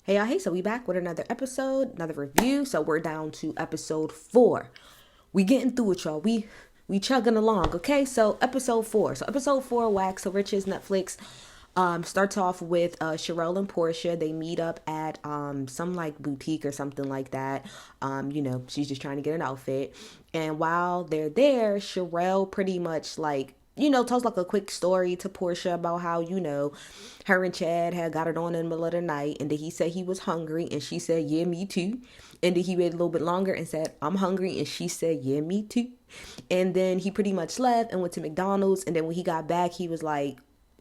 Hey y'all, hey, so we back with another episode, another review. So we're down to episode 4. We getting through it, y'all. We chugging along, okay? So episode 4. So episode 4, Wax So Riches, Netflix. Starts off with Sherelle and Portia. They meet up at some like boutique or something like that. She's just trying to get an outfit. And while they're there, Sherelle pretty much like tells like a quick story to Portia about how, her and Chad had got it on in the middle of the night. And then he said he was hungry. And she said, yeah, me too. And then he waited a little bit longer and said, I'm hungry. And she said, yeah, me too. And then he pretty much left and went to McDonald's. And then when he got back, he was like,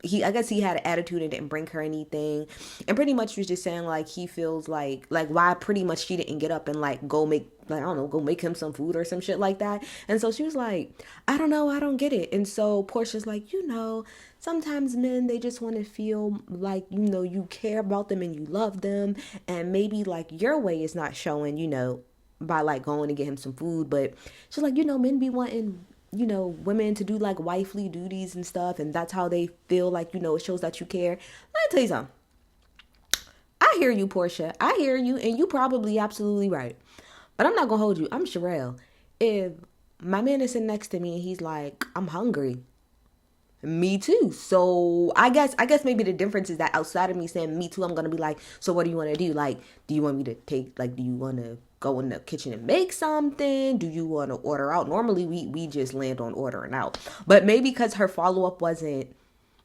I guess he had an attitude and didn't bring her anything, and pretty much was just saying like he feels like why pretty much she didn't get up and like go make, like, I don't know, go make him some food or some shit like that. And so she was like, I don't know, I don't get it. And so Portia's like, sometimes men, they just want to feel like, you care about them and you love them, and maybe like your way is not showing, by like going to get him some food. But she's like, men be wanting, women to do like wifely duties and stuff, and that's how they feel like, it shows that you care. Let me tell you something. I hear you, Portia. I hear you, and you probably absolutely right. But I'm not gonna hold you. I'm Sherelle. If my man is sitting next to me and he's like, I'm hungry, me too. So I guess maybe the difference is that outside of me saying me too, I'm gonna be like, so what do you want to do? Like, do you want me to take, like, do you want to go in the kitchen and make something? Do you want to order out? Normally we just land on ordering out, but maybe because her follow-up wasn't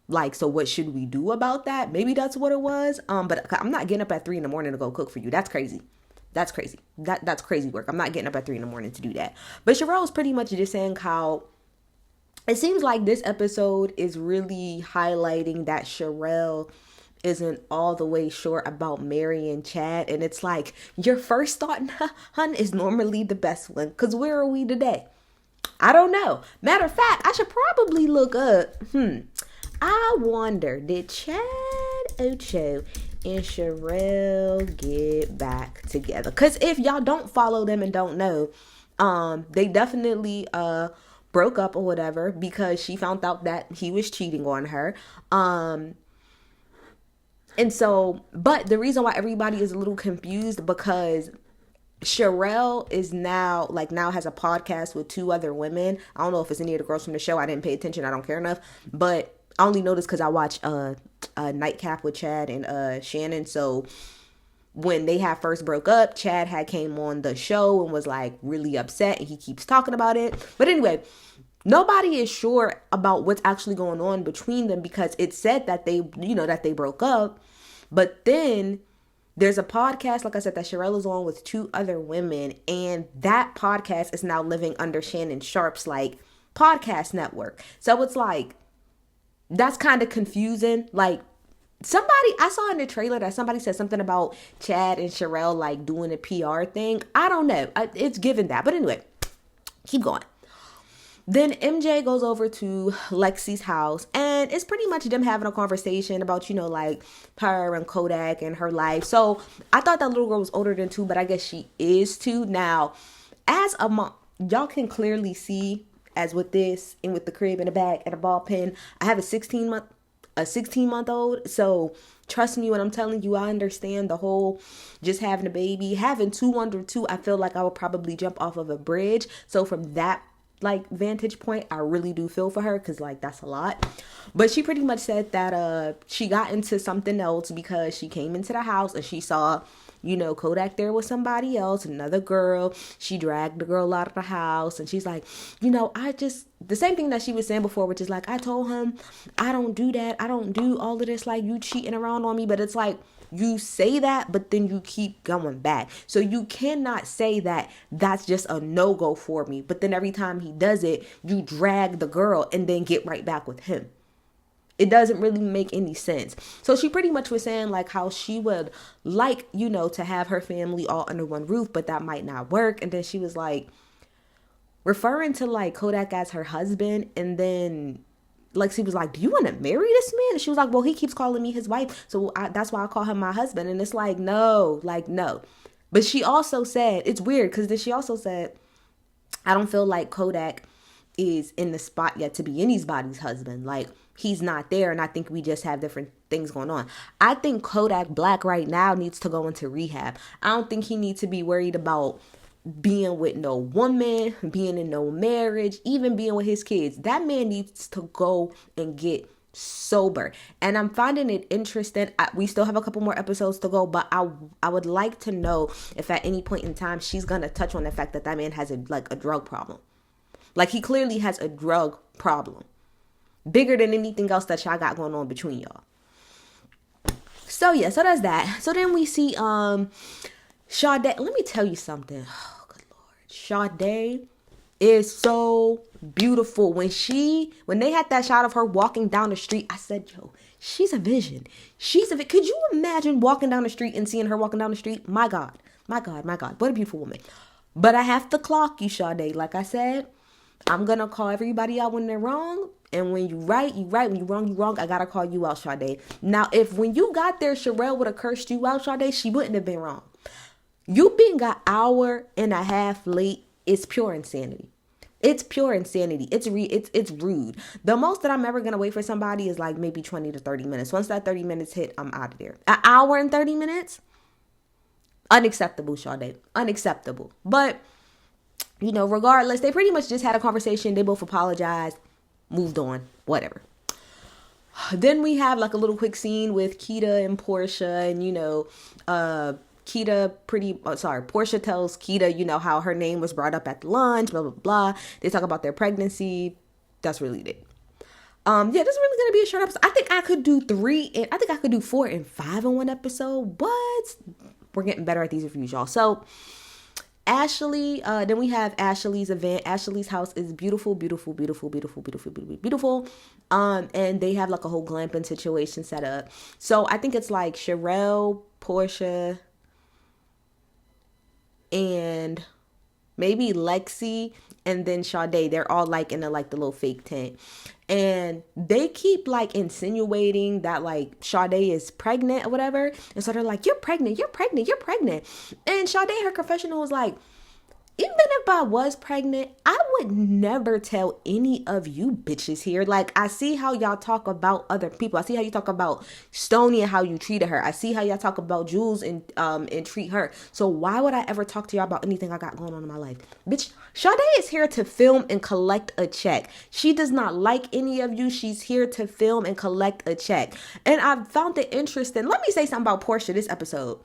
like, so what should we do about that? Maybe that's what it was. But I'm not getting up at 3 in the morning to go cook for you. That's crazy. That's crazy. That's crazy work. I'm not getting up at 3 in the morning to do that. But Sherelle was pretty much just saying how it seems like this episode is really highlighting that Sherelle isn't all the way sure about marrying Chad. And it's like, your first thought, hun, is normally the best one. Because where are we today? I don't know. Matter of fact, I should probably look up. I wonder, did Chad Ocho and Sherelle get back together? Because if y'all don't follow them and don't know, they definitely broke up or whatever because she found out that he was cheating on her. And so, but the reason why everybody is a little confused because Sherelle is now has a podcast with 2 other women. I don't know if it's any of the girls from the show. I didn't pay attention. I don't care enough. But I only noticed because I watched Nightcap with Chad and Shannon. So when they had first broke up, Chad had came on the show and was like really upset, and he keeps talking about it. But anyway, nobody is sure about what's actually going on between them because it said that they broke up. But then there's a podcast, like I said, that Sherelle is on with 2 other women, and that podcast is now living under Shannon Sharp's like podcast network. So it's like, that's kind of confusing. Like, I saw in the trailer that somebody said something about Chad and Sherelle like doing a PR thing. I don't know. It's given that. But anyway, keep going. Then MJ goes over to Lexi's house, and it's pretty much them having a conversation about, like her and Kodak and her life. So I thought that little girl was older than 2, but I guess she is 2. Now, as a mom, y'all can clearly see, as with this and with the crib in the back and a ball pen, I have a 16-month-old. So trust me when I'm telling you, I understand the whole just having a baby. Having 2 under 2, I feel like I would probably jump off of a bridge. So from that like vantage point, I really do feel for her because like that's a lot. But she pretty much said that she got into something else because she came into the house and she saw Kodak there with somebody else, another girl. She dragged the girl out of the house, and she's like, the same thing that she was saying before, which is like, I told him I don't do that, I don't do all of this, like, you cheating around on me. But it's like, you say that, but then you keep going back. So you cannot say that that's just a no-go for me, but then every time he does it, you drag the girl and then get right back with him. It doesn't really make any sense. So she pretty much was saying like how she would like, to have her family all under one roof, but that might not work. And then she was like referring to like Kodak as her husband. And then Lexi was like, do you want to marry this man? And she was like, well, he keeps calling me his wife, so that's why I call him my husband. And it's like, no. But she also said, it's weird because then she also said, I don't feel like Kodak is in the spot yet to be anybody's husband. Like, he's not there, and I think we just have different things going on. I think Kodak Black right now needs to go into rehab. I don't think he needs to be worried about being with no woman, being in no marriage, even being with his kids. That man needs to go and get sober. And I'm finding it interesting. We still have a couple more episodes to go, but I would like to know if at any point in time she's gonna touch on the fact that man has a drug problem. Like, he clearly has a drug problem, bigger than anything else that y'all got going on between y'all. So yeah, so that's that. So then we see Sade. Let me tell you something. Oh, good Lord. Sade is so beautiful. When they had that shot of her walking down the street, I said, yo, she's a vision. Could you imagine walking down the street and seeing her walking down the street? My God. What a beautiful woman. But I have to clock you, Sade. Like I said, I'm going to call everybody out when they're wrong. And when you right, you right. When you wrong, I got to call you out, Sade. Now, if when you got there, Sherelle would have cursed you out, Sade, she wouldn't have been wrong. You being an hour and a half late is pure insanity. It's pure insanity. It's rude. The most that I'm ever going to wait for somebody is like maybe 20 to 30 minutes. Once that 30 minutes hit, I'm out of there. An hour and 30 minutes? Unacceptable, Sade. Unacceptable. But, regardless, they pretty much just had a conversation. They both apologized, moved on, whatever. Then we have like a little quick scene with Keita and Portia, and Portia tells Keita, how her name was brought up at the lunch, blah, blah, blah. They talk about their pregnancy. That's really it. This is really going to be a short episode. I think I could do 4 and 5 in one episode, but we're getting better at these reviews, y'all. So Ashley, then we have Ashley's event. Ashley's house is beautiful, beautiful, beautiful, beautiful, beautiful, beautiful, beautiful. And they have like a whole glamping situation set up. So I think it's like Sherelle, Portia, and maybe Lexi, and then Sade. They're all like in the little fake tent, and they keep like insinuating that like Sade is pregnant or whatever, and so they're like, you're pregnant, and Sade, her confessional was like, even if I was pregnant, I would never tell any of you bitches here. Like, I see how y'all talk about other people. I see how you talk about Stoni and how you treated her. I see how y'all talk about Jules and treat her. So why would I ever talk to y'all about anything I got going on in my life? Bitch, Sade is here to film and collect a check. She does not like any of you. She's here to film and collect a check. And I found it interesting. Let me say something about Portia this episode.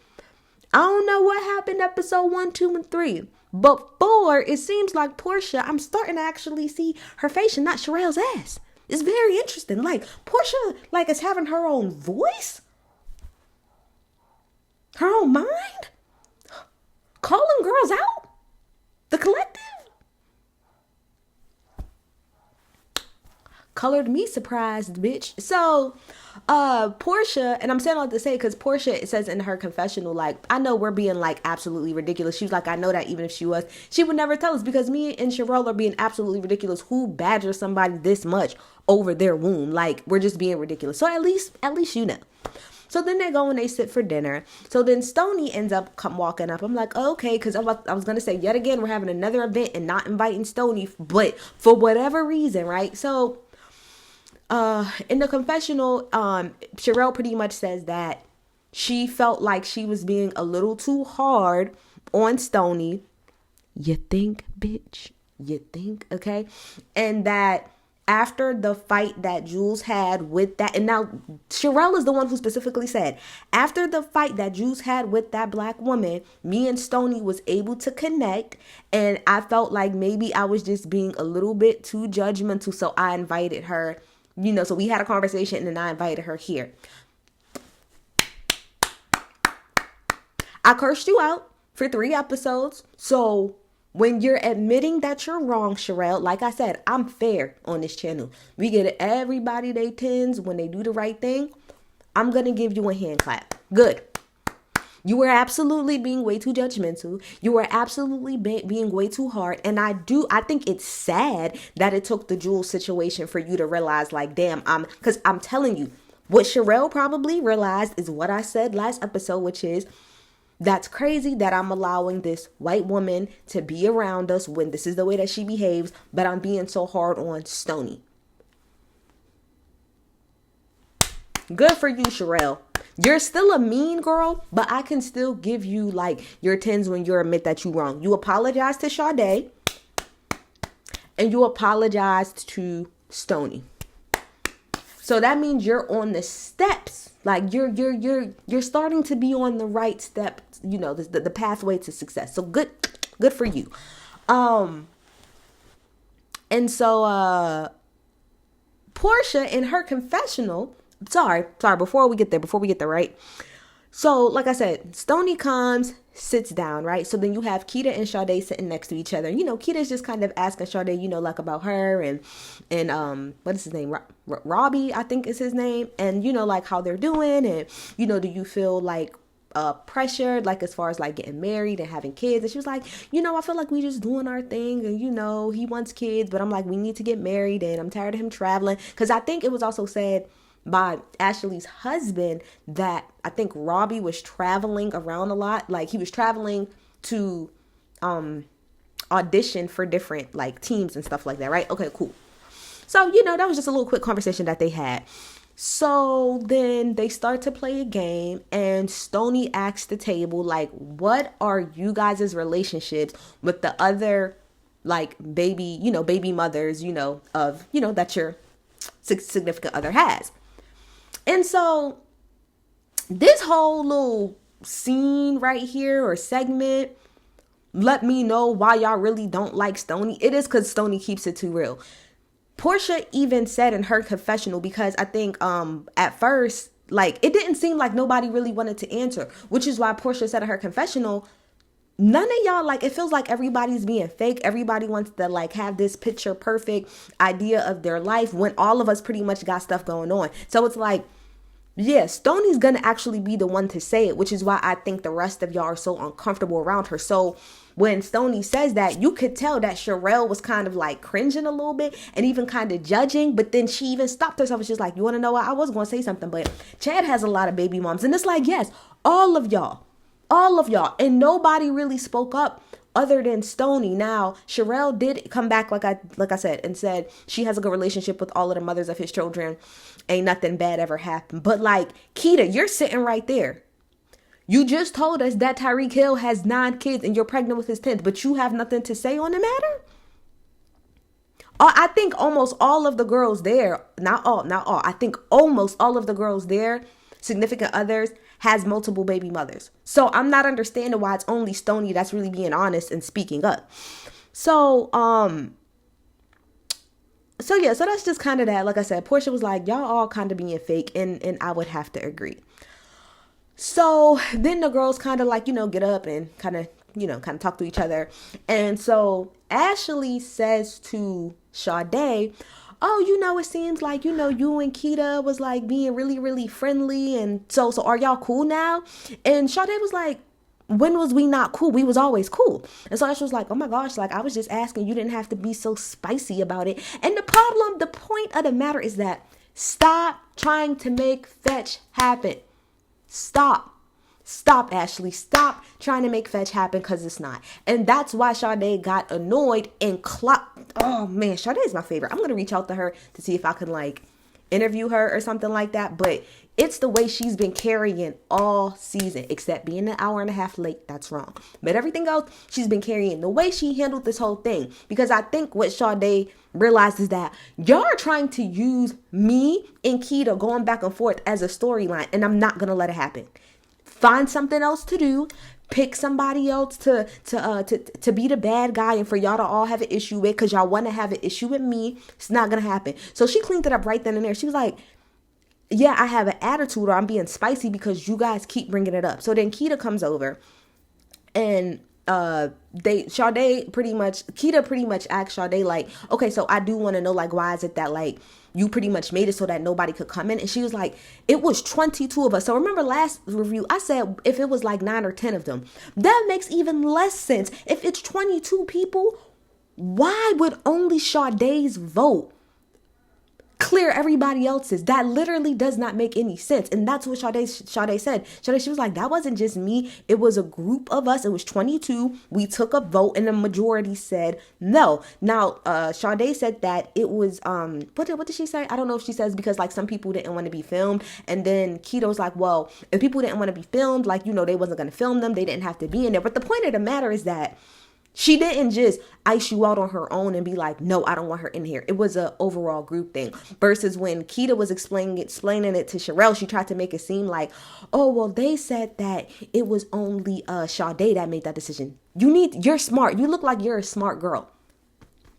I don't know what happened episode 1, 2, and 3. But 4, it seems like Portia, I'm starting to actually see her face and not Sherelle's ass. It's very interesting. Like, Portia, is having her own voice? Her own mind? Calling girls out? The collective? Colored me surprised, bitch. So, Portia, and I'm saying all to say because Portia, it says in her confessional, like, I know we're being like absolutely ridiculous. She was like, I know that even if she would never tell us, because me and Sherelle are being absolutely ridiculous. Who badgers somebody this much over their womb? Like, we're just being ridiculous. So at least So then they go and they sit for dinner. So then Stoni ends up walking up. I'm like, okay, because I was going to say, yet again, we're having another event and not inviting Stoni, but for whatever reason, right? So in the confessional, Sherelle pretty much says that she felt like she was being a little too hard on Stoni. You think, bitch? You think? Okay. And that after the fight that Jules had with that, and now Sherelle is the one who specifically said, after the fight that Jules had with that black woman, me and Stoni was able to connect, and I felt like maybe I was just being a little bit too judgmental, so I invited her. So we had a conversation and then I invited her here. I cursed you out for 3 episodes. So when you're admitting that you're wrong, Sherelle, like I said, I'm fair on this channel. We get everybody they tens when they do the right thing. I'm going to give you a hand clap. Good. You were absolutely being way too judgmental. You were absolutely being way too hard. And I think it's sad that it took the Jules situation for you to realize, like, damn, because I'm telling you, what Sherelle probably realized is what I said last episode, which is, that's crazy that I'm allowing this white woman to be around us when this is the way that she behaves, but I'm being so hard on Stoni. Good for you, Sherelle. You're still a mean girl, but I can still give you like your tens when you admit that you wrong. You apologize to Sade and you apologized to Stoni. So that means you're on the steps. Like you're starting to be on the right step, you know, the pathway to success. So good for you. And so Portia in her confessional, sorry, before we get there, right? So, like I said, Stoni comes, sits down, right? So then you have Keita and Sade sitting next to each other. You know, Keita's just kind of asking Sade, you know, like about her and what is his name? Robbie, I think is his name. And, you know, like how they're doing. And, you know, do you feel like pressured, like as far as like getting married and having kids? And she was like, you know, I feel like we just doing our thing. And, you know, he wants kids, but I'm like, we need to get married and I'm tired of him traveling. Because I think it was also said by Ashley's husband that I think Robbie was traveling around a lot. Like he was traveling to audition for different like teams and stuff like that, right? Okay, cool. So, you know, that was just a little quick conversation that they had. So then they start to play a game and Stoni asks the table, like, what are you guys' relationships with the other like baby mothers, you know, of, you know, that your significant other has. And so this whole little scene right here or segment let me know why y'all really don't like Stoni. It is because Stoni keeps it too real. Portia even said in her confessional, because I think at first, like, it didn't seem like nobody really wanted to answer, which is why Portia said in her confessional, none of y'all, like, it feels like everybody's being fake. Everybody wants to like have this picture perfect idea of their life when all of us pretty much got stuff going on. So it's like, yeah, Stoni's gonna actually be the one to say it, which is why I think the rest of y'all are so uncomfortable around her. So when Stoni says that, you could tell that Sherelle was kind of like cringing a little bit and even kind of judging, but then she even stopped herself and she's like, you want to know what? I was going to say something, but Chad has a lot of baby moms. And it's like, yes, all of y'all. And nobody really spoke up other than Stoni. Now, Sherelle did come back, like I said, and said she has a good relationship with all of the mothers of his children. Ain't nothing bad ever happened. But like, Keita, you're sitting right there. You just told us that Tyreek Hill has 9 kids and you're pregnant with his 10th, but you have nothing to say on the matter? I think almost all of the girls there, not all, I think almost all of the girls there, significant others, has multiple baby mothers. So I'm not understanding why it's only Stoni that's really being honest and speaking up. So that's just kind of that. Like I said, Portia was like, y'all all kind of being fake, and I would have to agree. So then the girls kind of like, you know, get up and kind of talk to each other. And so Ashley says to Sade, oh, you know, it seems like, you know, you and Keita was like being really, really friendly. And so are y'all cool now? And Sade was like, when was we not cool? We was always cool. And so Ashley was like, oh my gosh, like I was just asking, you didn't have to be so spicy about it. And the point of the matter is that stop trying to make fetch happen. Stop, Ashley. Stop trying to make fetch happen, because it's not. And that's why Sade got annoyed and oh man, Sade is my favorite. I'm going to reach out to her to see if I can like interview her or something like that. But it's the way she's been carrying all season, except being an hour and a half late. That's wrong. But everything else, she's been carrying the way she handled this whole thing. Because I think what Sade realized is that y'all are trying to use me and Keita going back and forth as a storyline, and I'm not going to let it happen. Find something else to do. Pick somebody else to be the bad guy and for y'all to all have an issue with, because y'all want to have an issue with me. It's not going to happen. So she cleaned it up right then and there. She was like, yeah, I have an attitude, or I'm being spicy because you guys keep bringing it up. So then Keita comes over and Keita pretty much asked Sade like, okay, so I do want to know, like, why is it that like you pretty much made it so that nobody could come in? And she was like, it was 22 of us. So remember last review, I said if it was like 9 or 10 of them, that makes even less sense. If it's 22 people, why would only Sade's vote clear everybody else's. That literally does not make any sense. And that's what Sade said. She was like, that wasn't just me. It was a group of us. It was 22. We took a vote and the majority said no. Now, Sade said that it was, what did she say? I don't know if she says because like some people didn't want to be filmed. And then Keto's like, well, if people didn't want to be filmed, like, you know, they wasn't going to film them. They didn't have to be in there. But the point of the matter is that she didn't just ice you out on her own and be like, no, I don't want her in here. It was a overall group thing. Versus when Keita was explaining it to Sherelle, she tried to make it seem like, oh, well, they said that it was only Sade that made that decision. You're smart. You look like you're a smart girl.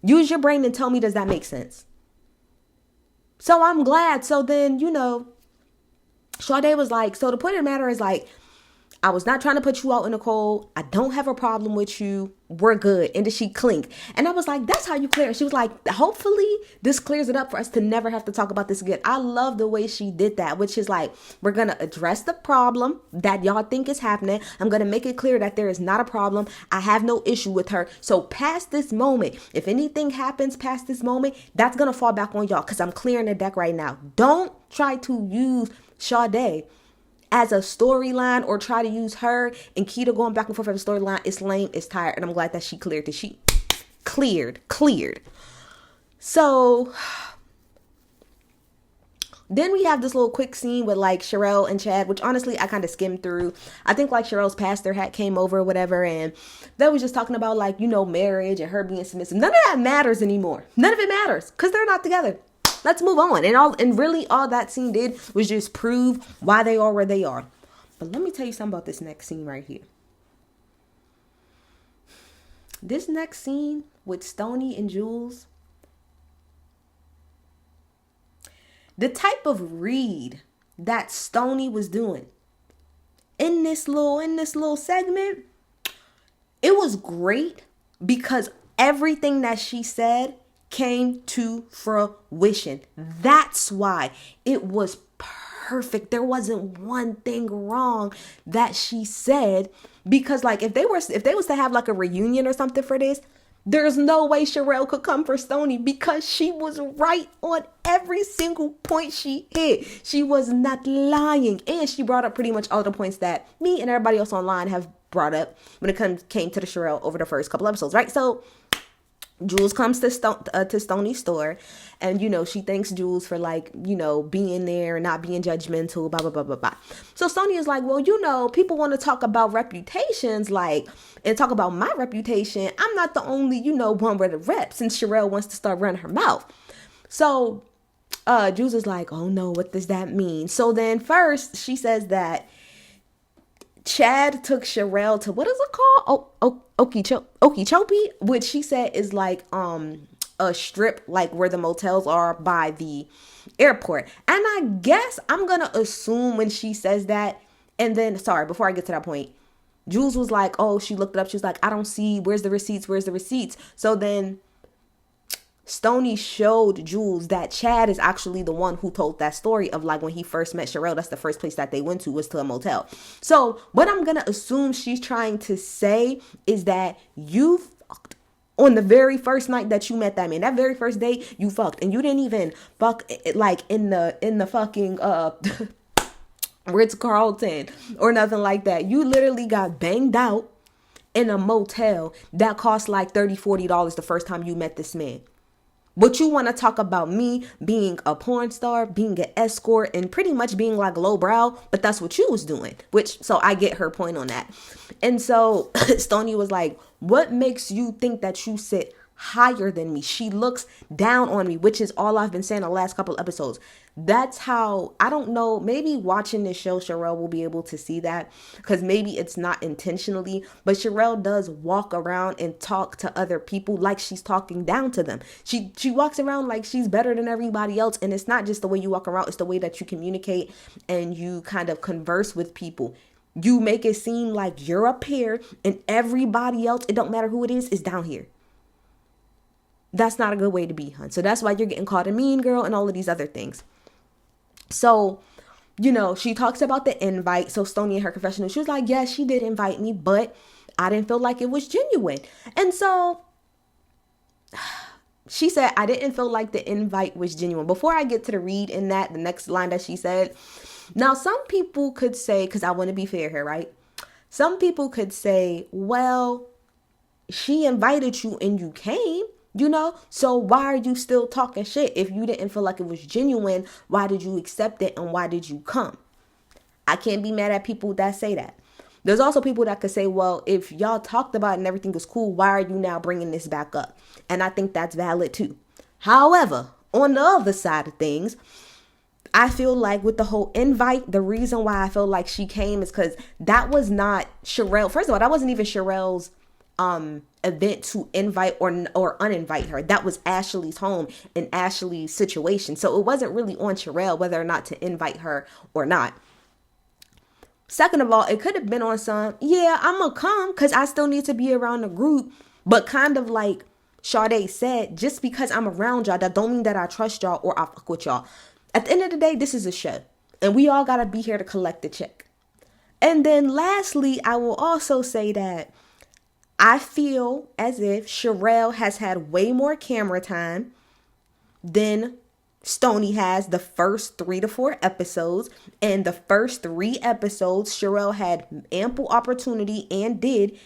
Use your brain and tell me, does that make sense? So I'm glad. So then, you know, Sade was like, so the point of the matter is like, I was not trying to put you out in the cold. I don't have a problem with you. We're good. And then she clinked. And I was like, that's how you clear it. She was like, hopefully this clears it up for us to never have to talk about this again. I love the way she did that, which is like, we're going to address the problem that y'all think is happening. I'm going to make it clear that there is not a problem. I have no issue with her. So past this moment, if anything happens past this moment, that's going to fall back on y'all because I'm clearing the deck right now. Don't try to use Sade as a storyline or try to use her and Keita going back and forth as a storyline. It's lame. It's tired. And I'm glad that she cleared it. She cleared. So then we have this little quick scene with like Sherelle and Chad, which honestly I kind of skimmed through. I think like Sherelle's pastor hat came over or whatever. And they was just talking about like, you know, marriage and her being submissive. None of that matters anymore. None of it matters because they're not together. Let's move on. And really all that scene did was just prove why they are where they are. But let me tell you something about this next scene right here. This next scene with Stoni and Jules, the type of read that Stoni was doing in this little segment, it was great because everything that she said came to fruition. That's why it was perfect. There wasn't one thing wrong that she said, because like if they was to have like a reunion or something for this, there's no way Sherelle could come for Stoni because she was right on every single point she hit. She was not lying, and she brought up pretty much all the points that me and everybody else online have brought up when it came to the Sherelle over the first couple episodes, right? So Jules comes to Stoni's store, and you know she thanks Jules for like, you know, being there and not being judgmental, blah blah blah blah blah. So Stoni is like, well, you know, people want to talk about reputations, like, and talk about my reputation. I'm not the only, you know, one with a rep, since Sherelle wants to start running her mouth. So Jules is like, oh no, what does that mean? So then first she says that Chad took Sherelle to, what is it called? Okeechobee, which she said is like a strip like where the motels are by the airport. And I guess I'm gonna assume when she says that, and then before I get to that point, Jules was like, oh, she looked it up. She was like, I don't see, where's the receipts? So then Stoni showed Jules that Chad is actually the one who told that story of like when he first met Sherelle, that's the first place that they went to was to a motel. So what I'm going to assume she's trying to say is that you fucked on the very first night that you met that man. That very first day you fucked, and you didn't even fuck like in the fucking Ritz-Carlton or nothing like that. You literally got banged out in a motel that cost like $30-$40 the first time you met this man. But you want to talk about me being a porn star, being an escort, and pretty much being like lowbrow, but that's what you was doing, so I get her point on that. And so Stoni was like, what makes you think that you sit higher than me? She looks down on me, which is all I've been saying the last couple episodes. That's how, I don't know, maybe watching this show, Sherelle will be able to see that, because maybe it's not intentionally, but Sherelle does walk around and talk to other people like she's talking down to them. She walks around like she's better than everybody else, and it's not just the way you walk around, it's the way that you communicate and you kind of converse with people. You make it seem like you're up here and everybody else, it don't matter who it is down here. That's not a good way to be, hun. So that's why you're getting called a mean girl and all of these other things. So, you know, she talks about the invite. So Stoni in her confessional, she was like, yeah, she did invite me, but I didn't feel like it was genuine. And so she said, I didn't feel like the invite was genuine. Before I get to the read in that, the next line that she said, now some people could say, because I want to be fair here, right? Some people could say, well, she invited you and you came, so why are you still talking shit? If you didn't feel like it was genuine, why did you accept it and why did you come? I can't be mad at people that say that. There's also people that could say, well, if y'all talked about it and everything was cool, why are you now bringing this back up? And I think that's valid too. However, on the other side of things, I feel like with the whole invite, the reason why I feel like she came is because that was not Sherelle. First of all, that wasn't even Sherelle's event to invite or uninvite her. That was Ashley's home and Ashley's situation. So it wasn't really on Sherelle whether or not to invite her or not. Second of all, it could have been on some, yeah, I'm going to come because I still need to be around the group. But kind of like Sade said, just because I'm around y'all, that don't mean that I trust y'all or I fuck with y'all. At the end of the day, this is a show. And we all got to be here to collect the check. And then lastly, I will also say that I feel as if Sherelle has had way more camera time than Stoni has the first 3 to 4 episodes. And the first 3 episodes, Sherelle had ample opportunity and did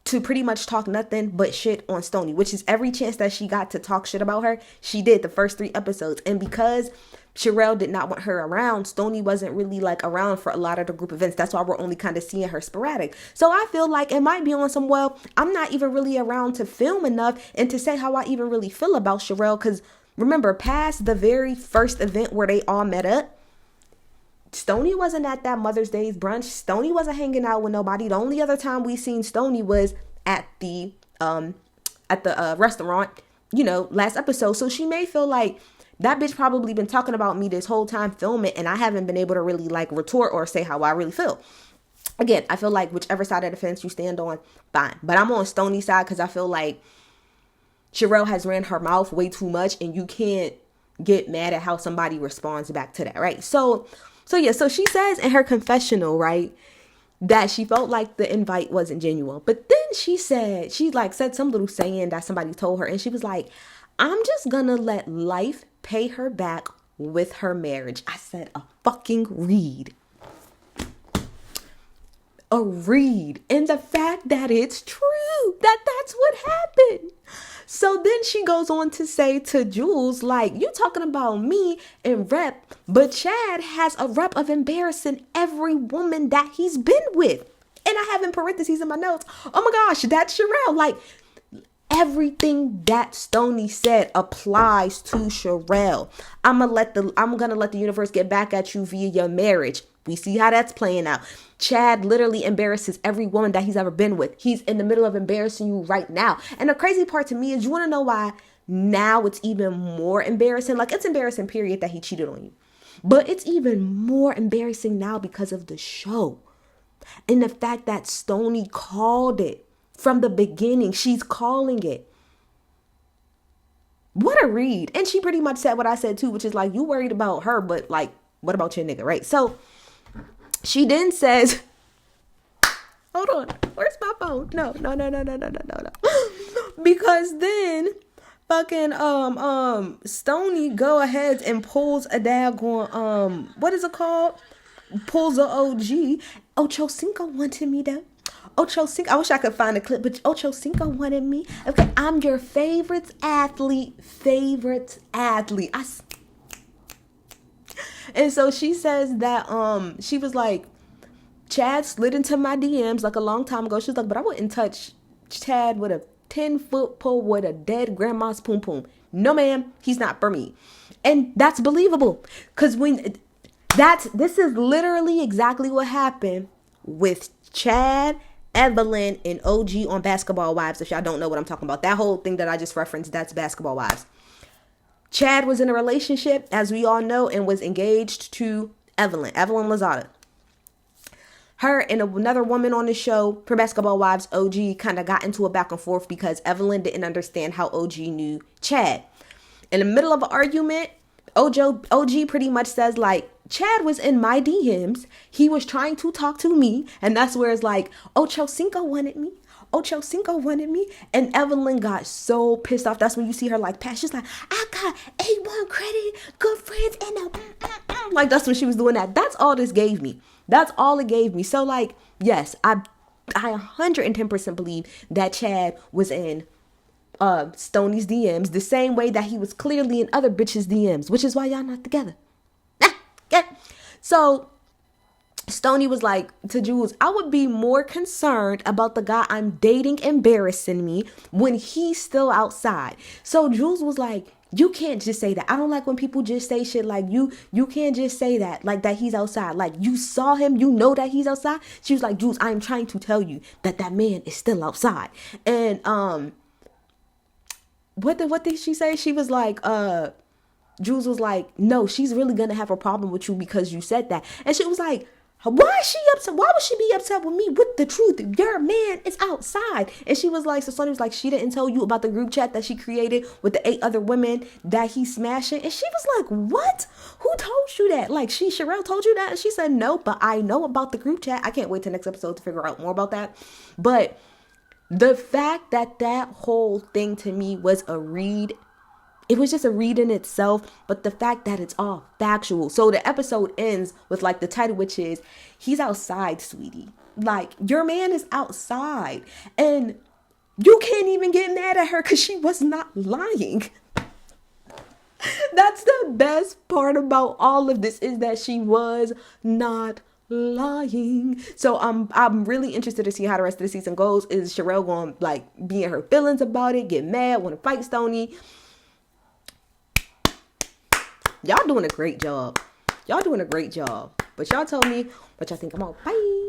to pretty much talk nothing but shit on Stoni, which is every chance that she got to talk shit about her, she did the first 3 episodes. And because Sherelle did not want her around, Stoni wasn't really like around for a lot of the group events. That's why we're only kind of seeing her sporadic. So I feel like it might be on some, well, I'm not even really around to film enough and to say how I even really feel about Sherelle. Because remember, past the very first event where they all met up, Stoni wasn't at that Mother's Day's brunch. Stoni wasn't hanging out with nobody. The only other time we seen Stoni was at the restaurant, last episode. So she may feel like that bitch probably been talking about me this whole time filming, and I haven't been able to really like retort or say how I really feel. Again, I feel like whichever side of the fence you stand on, fine. But I'm on Stoni's side because I feel like Sherelle has ran her mouth way too much, and you can't get mad at how somebody responds back to that, right? So she says in her confessional, right, that she felt like the invite wasn't genuine. But then she said some little saying that somebody told her, and she was like, I'm just gonna let life pay her back with her marriage. I said, a fucking read. A read. And the fact that it's true, that's what happened. So then she goes on to say to Jules, like, you talking about me and rep, but Chad has a rep of embarrassing every woman that he's been with. And I have in parentheses in my notes, oh my gosh, that's Sherelle. Like, everything that Stoni said applies to Sherelle. I'm gonna let the universe get back at you via your marriage. We see how that's playing out. Chad literally embarrasses every woman that he's ever been with. He's in the middle of embarrassing you right now. And the crazy part to me is, you want to know why now it's even more embarrassing? Like, it's embarrassing, period, that he cheated on you. But it's even more embarrassing now because of the show. And the fact that Stoni called it from the beginning. She's calling it. What a read. And she pretty much said what I said too, which is like, you worried about her, but like, what about your nigga, right? So she then says, hold on, where's my phone? No. Because then fucking Stoni go ahead and pulls a daggone what is it called? Pulls a OG. Ocho Cinco wanted me though. Ocho Cinco, I wish I could find a clip, but Ocho Cinco wanted me. Okay, I'm your favorite athlete. And so she says that she was like, Chad slid into my DMs like a long time ago. She was like, but I wouldn't touch Chad with a 10-foot pole with a dead grandma's poom poom. No, ma'am, he's not for me. And that's believable. Because this is literally exactly what happened with Chad, Evelyn, and OG on Basketball Wives. If y'all don't know what I'm talking about, that whole thing that I just referenced, that's Basketball Wives. Chad was in a relationship, as we all know, and was engaged to Evelyn Lozada. Her and another woman on the show for Basketball Wives, OG, kind of got into a back and forth because Evelyn didn't understand how OG knew Chad. In the middle of an argument, OG pretty much says, like, Chad was in my DMs. He was trying to talk to me. And that's where it's like, Ocho Cinco wanted me. Ocho Cinco wanted me. And Evelyn got so pissed off. That's when you see her like pass. She's like, I got A1 credit, good friends, and like that's when she was doing that. That's all this gave me. That's all it gave me. So like, yes, I 110% believe that Chad was in Stoni's DMs the same way that he was clearly in other bitches' DMs, which is why y'all not together. So Stoni was like to Jules, I would be more concerned about the guy I'm dating embarrassing me when he's still outside. So Jules was like, you can't just say that. I don't like when people just say shit like you can't just say that, like that he's outside. Like you saw him, you know that he's outside. She was like, Jules, I'm trying to tell you that that man is still outside. And what did she say? She was like, Jules was like, no, she's really gonna have a problem with you because you said that. And she was like, why is she upset? Why would she be upset with me with the truth? Your man is outside. And she was like, so Sonny was like, she didn't tell you about the group chat that she created with the 8 other women that he's smashing. And she was like, what? Who told you that? Like, Sherelle told you that? And she said, no, but I know about the group chat. I can't wait till next episode to figure out more about that. But the fact that that whole thing to me was a read, it was just a read in itself, but the fact that it's all factual. So the episode ends with like the title, which is, he's outside, sweetie. Like, your man is outside. And you can't even get mad at her because she was not lying. That's the best part about all of this, is that she was not lying. So I'm really interested to see how the rest of the season goes. Is Sherelle going to like be in her feelings about it, get mad, want to fight Stoni? Y'all doing a great job. Y'all doing a great job. But y'all tell me what y'all think. I'm out. Bye.